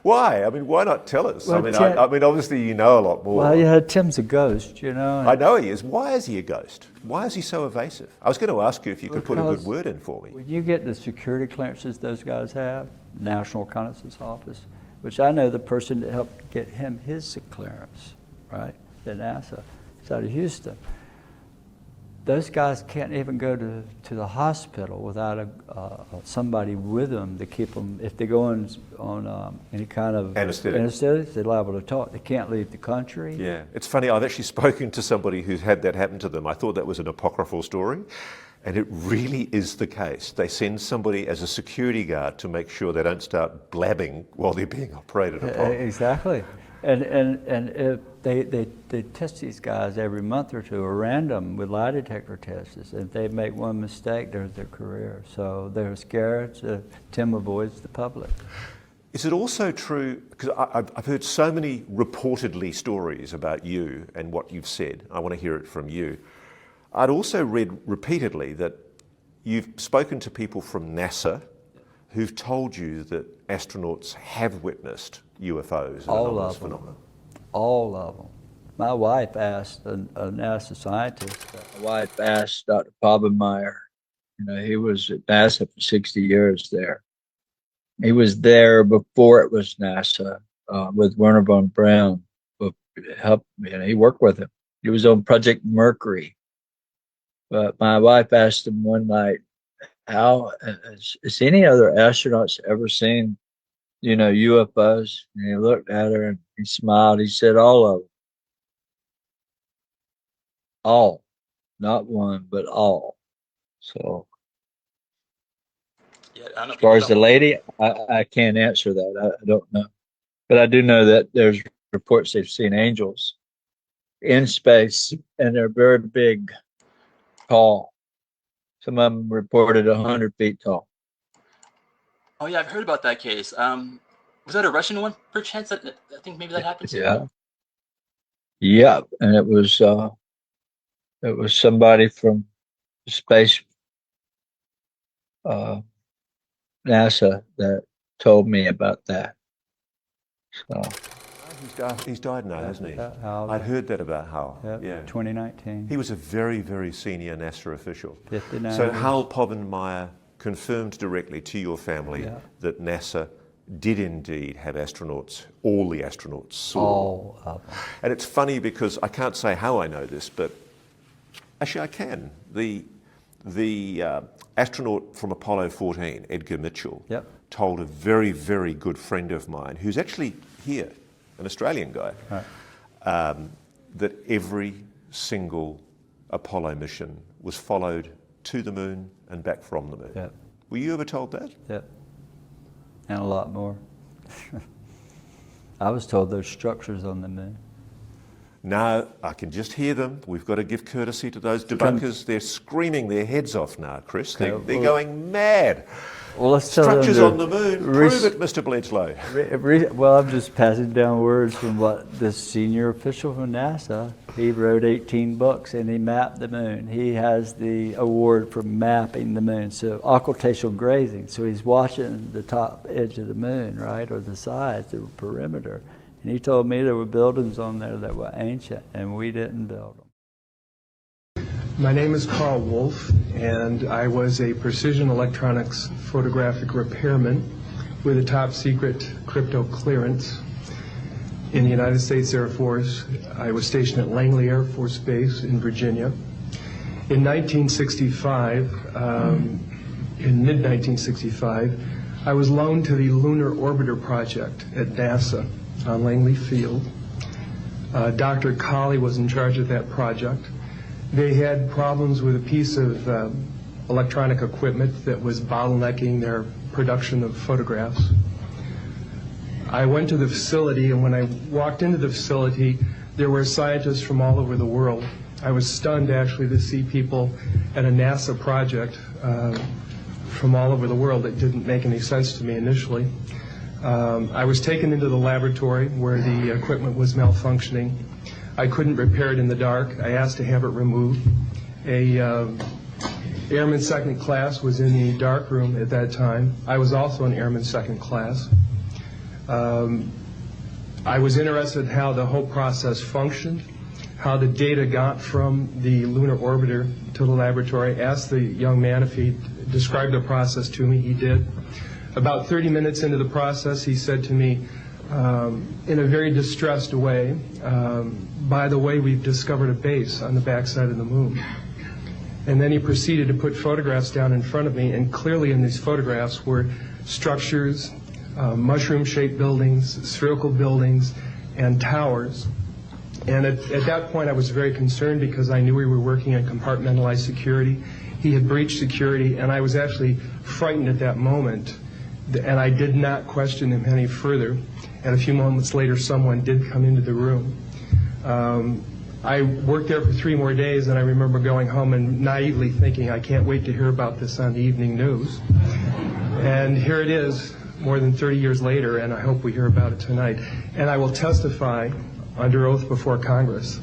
Why? I mean, why not tell us? Well, I mean, obviously you know a lot more. Well, yeah, Tim's a ghost, you know. I know he is. Why is he a ghost? Why is he so evasive? I was going to ask you if you could put a good word in for me. When you get the security clearances those guys have, National Reconnaissance Office, which I know the person that helped get him his clearance, right, at NASA, he's out of Houston. Those guys can't even go to the hospital without somebody with them to keep them. If they go on any kind of anesthetic, they're liable to talk. They can't leave the country. Yeah, it's funny. I've actually spoken to somebody who's had that happen to them. I thought that was an apocryphal story, and it really is the case. They send somebody as a security guard to make sure they don't start blabbing while they're being operated upon. Exactly. And if they test these guys every month or two, or random with lie detector tests. If they make one mistake, there's their career. So they're scared. So Tim avoids the public. Is it also true, because I've heard so many reportedly stories about you and what you've said. I want to hear it from you. I'd also read repeatedly that you've spoken to people from NASA who've told you that astronauts have witnessed UFOs and anomalous phenomena. All of them. My wife asked a NASA scientist. My wife asked Dr. Pobenmeyer. You know, he was at NASA for 60 years there. He was there before it was NASA with Werner von Braun. He worked with him. He was on Project Mercury. But my wife asked him one night, has any other astronauts ever seen, you know, UFOs? And he looked at her and he smiled. He said, all of them. All. Not one, but all. So, yeah, as far as the lady, I can't answer that. I don't know. But I do know that there's reports they've seen angels in space, and they're very big, tall. Some of them reported 100 feet tall. Oh yeah, I've heard about that case. Was that a Russian one, perchance? I think maybe that happened too. Yeah. Yep, and it was somebody from space NASA that told me about that. So he's died now, hasn't he? I'd heard that about Hal. Yep, yeah, 2019. He was a very, very senior NASA official. 59 so years. Hal Pobenmeyer confirmed directly to your family that NASA did indeed have astronauts, all the astronauts saw. All of them. And it's funny because I can't say how I know this, but actually I can. The astronaut from Apollo 14, Edgar Mitchell, told a very, very good friend of mine, who's actually here, an Australian guy, that every single Apollo mission was followed to the moon and back from the moon. Yep. Were you ever told that? Yep. And a lot more. I was told there's structures on the moon. No, I can just hear them. We've got to give courtesy to those debunkers. They're screaming their heads off now, Chris. They're going mad. Well, let's Structures on the moon. Prove it, Mr. Bledsoe. Well, I'm just passing down words from what this senior official from NASA, he wrote 18 books and he mapped the moon. He has the award for mapping the moon. So occultational grazing. So he's watching the top edge of the moon, right, or the sides, the perimeter. And he told me there were buildings on there that were ancient and we didn't build them. My name is Carl Wolf, and I was a precision electronics photographic repairman with a top secret crypto clearance in the United States Air Force. I was stationed at Langley Air Force Base in Virginia. In 1965, in mid-1965, I was loaned to the Lunar Orbiter Project at NASA on Langley Field. Dr. Colley was in charge of that project. They had problems with a piece of electronic equipment that was bottlenecking their production of photographs. I went to the facility, and when I walked into the facility, there were scientists from all over the world. I was stunned, actually, to see people at a NASA project from all over the world. It didn't make any sense to me initially. I was taken into the laboratory where the equipment was malfunctioning. I couldn't repair it in the dark. I asked to have it removed. A airman second class was in the dark room at that time. I was also an airman second class. I was interested in how the whole process functioned, how the data got from the lunar orbiter to the laboratory. I asked the young man if he described the process to me. He did. About 30 minutes into the process, he said to me, in a very distressed way, by the way, we've discovered a base on the backside of the moon. And then he proceeded to put photographs down in front of me, and clearly in these photographs were structures, mushroom-shaped buildings, spherical buildings, and towers. And at that point, I was very concerned because I knew we were working on compartmentalized security. He had breached security, and I was actually frightened at that moment. And I did not question him any further. And a few moments later, someone did come into the room. I worked there for 3 more days, and I remember going home and naively thinking, I can't wait to hear about this on the evening news. And here it is, more than 30 years later, and I hope we hear about it tonight. And I will testify under oath before Congress